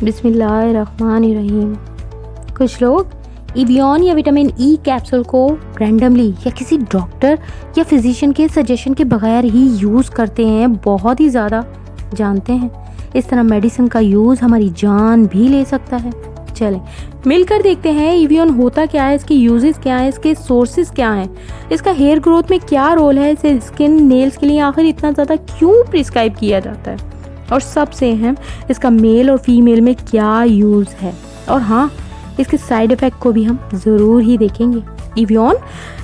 बिस्मिल्लाहिर्रहमानिर्रहीम। कुछ लोग इवियन या विटामिन ई कैप्सूल को रैंडमली या किसी डॉक्टर या फिजिशियन के सजेशन के बगैर ही यूज़ करते हैं, बहुत ही ज़्यादा जानते हैं। इस तरह मेडिसिन का यूज़ हमारी जान भी ले सकता है। चलें मिलकर देखते हैं इवियन होता क्या है, इसके यूजेस क्या है, इसके सोर्सेज क्या हैं, इसका हेयर ग्रोथ में क्या रोल है, इसे स्किन नेल्स के लिए आखिर इतना ज़्यादा क्यों प्रिस्क्राइब किया जाता है, और सबसे अहम इसका मेल और फीमेल में क्या यूज़ है, और हाँ इसके साइड इफ़ेक्ट को भी हम ज़रूर ही देखेंगे। इवियन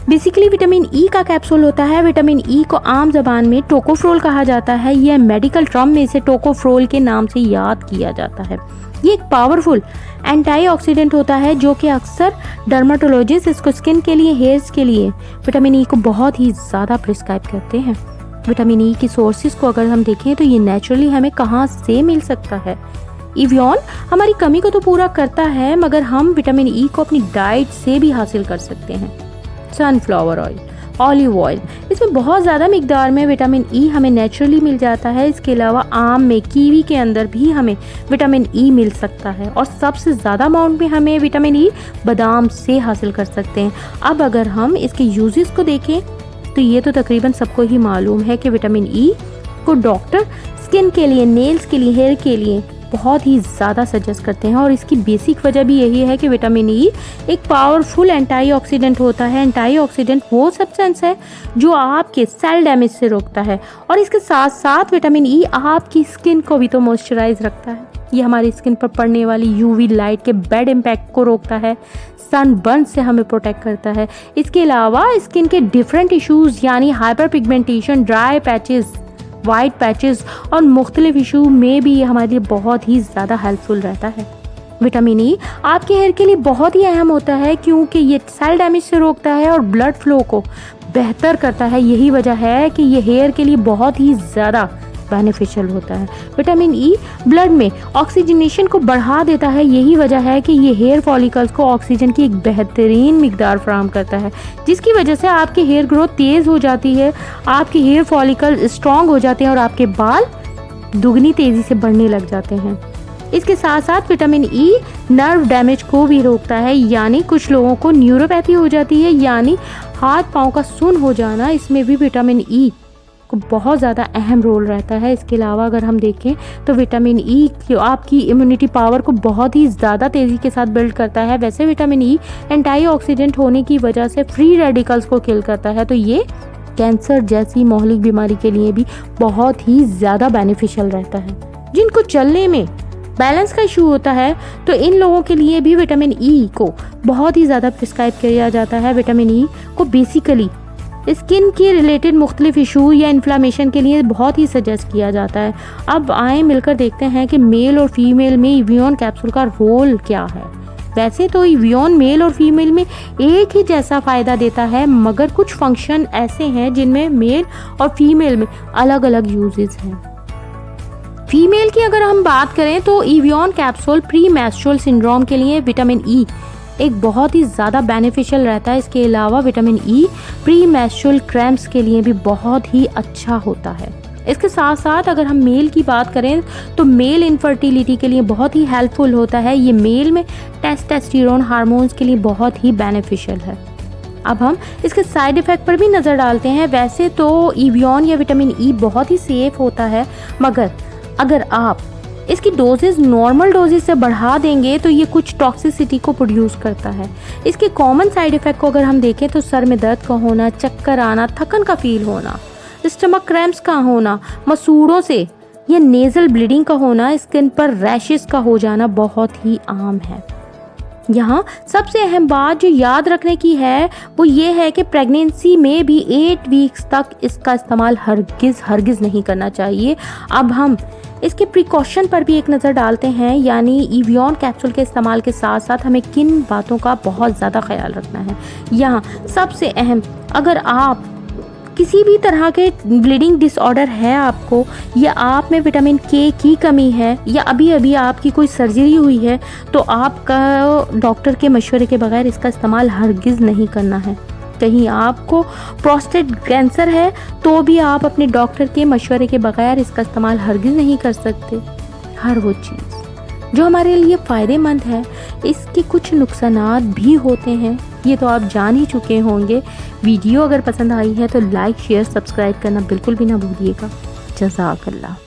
बेसिकली विटामिन ई का कैप्सूल होता है। विटामिन ई को आम जबान में टोकोफ्रोल कहा जाता है। यह मेडिकल टर्म में इसे टोकोफ्रोल के नाम से याद किया जाता है। ये एक पावरफुल एंटीऑक्सीडेंट होता है जो कि अक्सर डर्माटोलॉजिस्ट इसको स्किन के लिए, हेयर्स के लिए विटामिन ई को बहुत ही ज़्यादा प्रिस्क्राइब करते हैं। विटामिन ई की सोर्सेज को अगर हम देखें तो ये नेचुरली हमें कहाँ से मिल सकता है। इवियन हमारी कमी को तो पूरा करता है, मगर हम विटामिन ई को अपनी डाइट से भी हासिल कर सकते हैं। सनफ्लावर ऑयल, ऑलिव ऑयल, इसमें बहुत ज़्यादा मिकदार में विटामिन ई हमें नेचुरली मिल जाता है। इसके अलावा आम में, कीवी के अंदर भी हमें विटामिन ई मिल सकता है, और सबसे ज़्यादा अमाउंट में हमें विटामिन ई बादाम से हासिल कर सकते हैं। अब अगर हम इसके यूजेस को देखें तो ये तो तकरीबन सबको ही मालूम है कि विटामिन ई को डॉक्टर स्किन के लिए, नेल्स के लिए, हेयर के लिए बहुत ही ज़्यादा सजेस्ट करते हैं, और इसकी बेसिक वजह भी यही है कि विटामिन ई एक पावरफुल एंटीऑक्सीडेंट होता है। एंटीऑक्सीडेंट वो सब्सटेंस है जो आपके सेल डैमेज से रोकता है, और इसके साथ साथ विटामिन ई आपकी स्किन को भी तो मॉइस्चराइज रखता है। ये हमारी स्किन पर पड़ने वाली यूवी लाइट के बैड इम्पैक्ट को रोकता है, सनबर्न से हमें प्रोटेक्ट करता है। इसके अलावा स्किन के डिफरेंट इश्यूज़ यानी hyper pigmentation, dry patches, white patches और मुख्तलिफ इशू में भी ये हमारे लिए बहुत ही ज़्यादा हेल्पफुल रहता है। विटामिन ई आपके हेयर के लिए बहुत ही अहम होता है क्योंकि ये सेल डैमेज से रोकता है और ब्लड फ्लो को बेहतर करता है। यही वजह है कि ये हेयर के लिए बहुत ही ज़्यादा बेनिफिशियल होता है। विटामिन ई ब्लड में ऑक्सीजनेशन को बढ़ा देता है। यही वजह है कि ये हेयर फॉलिकल्स को ऑक्सीजन की एक बेहतरीन मिकदार फराहम करता है, जिसकी वजह से आपके हेयर ग्रोथ तेज़ हो जाती है, आपके हेयर फॉलिकल स्ट्रॉन्ग हो जाते हैं और आपके बाल दुगनी तेज़ी से बढ़ने लग जाते हैं। इसके साथ साथ विटामिन ई नर्व डैमेज को भी रोकता है, यानी कुछ लोगों को न्यूरोपैथी हो जाती है, यानी हाथ पाँव का सुन्न हो जाना, इसमें भी विटामिन ई को बहुत ज़्यादा अहम रोल रहता है। इसके अलावा अगर हम देखें तो विटामिन ई आपकी इम्यूनिटी पावर को बहुत ही ज़्यादा तेज़ी के साथ बिल्ड करता है। वैसे विटामिन ई एंटीऑक्सीडेंट होने की वजह से फ्री रेडिकल्स को किल करता है, तो ये कैंसर जैसी मोहलिक बीमारी के लिए भी बहुत ही ज़्यादा बेनिफिशियल रहता है। जिनको चलने में बैलेंस का इशू होता है तो इन लोगों के लिए भी विटामिन ई को बहुत ही ज़्यादा प्रिस्क्राइब किया जाता है। विटामिन ई को बेसिकली स्किन के रिलेटेड मुख्तलिफ इशू या इन्फ्लामेशन के लिए बहुत ही सजेस्ट किया जाता है। अब आए मिलकर देखते हैं कि मेल और फीमेल में इवियन कैप्सूल का रोल क्या है। वैसे तो इवियन मेल और फीमेल में एक ही जैसा फ़ायदा देता है, मगर कुछ फंक्शन ऐसे हैं जिनमें मेल और फीमेल में अलग अलग यूजेस हैं। फीमेल की अगर हम बात करें तो इवियन कैप्सूल प्री मेंस्ट्रुअल सिंड्रोम के लिए विटामिन ई एक बहुत ही ज़्यादा बेनिफिशियल रहता है। इसके अलावा vitamin E pre menstrual cramps के लिए भी बहुत ही अच्छा होता है। इसके साथ साथ अगर हम मेल की बात करें तो मेल इनफर्टिलिटी के लिए बहुत ही हेल्पफुल होता है। ये मेल में टेस्टोस्टेरोन हार्मोन्स के लिए बहुत ही बेनिफिशियल है। अब हम इसके साइड इफ़ेक्ट पर भी नज़र डालते हैं। वैसे तो इवियन या विटामिन ई बहुत ही सेफ होता है, मगर अगर आप इसकी डोजेज नॉर्मल डोजेज से बढ़ा देंगे तो ये कुछ टॉक्सिसिटी को प्रोड्यूस करता है। इसके कॉमन साइड इफ़ेक्ट को अगर हम देखें तो सर में दर्द का होना, चक्कर आना, थकन का फील होना, स्टमक क्रैम्प्स का होना, मसूड़ों से या नेज़ल ब्लीडिंग का होना, स्किन पर रैशेस का हो जाना बहुत ही आम है। यहाँ सबसे अहम बात जो याद रखने की है वो ये है कि प्रेगनेंसी में भी 8 वीक्स तक इसका इस्तेमाल हरगिज़ नहीं करना चाहिए। अब हम इसके प्रिकॉशन पर भी एक नज़र डालते हैं, यानी इवियन कैप्सूल के इस्तेमाल के साथ साथ हमें किन बातों का बहुत ज़्यादा ख्याल रखना है। यहाँ सबसे अहम, अगर आप किसी भी तरह के ब्लीडिंग डिसऑर्डर है आपको, या आप में विटामिन के की कमी है, या अभी अभी आपकी कोई सर्जरी हुई है, तो आपका डॉक्टर के मशवरे के बगैर इसका इस्तेमाल हरगिज़ नहीं करना है। कहीं आपको प्रोस्टेट कैंसर है तो भी आप अपने डॉक्टर के मशवरे के बगैर इसका इस्तेमाल हरगिज़ नहीं कर सकते। हर वो चीज़ जो हमारे लिए फ़ायदेमंद है, इसके कुछ नुकसानात भी होते हैं, ये तो आप जान ही चुके होंगे। वीडियो अगर पसंद आई है तो लाइक शेयर सब्सक्राइब करना बिल्कुल भी ना भूलिएगा। जज़ाकल्लाह।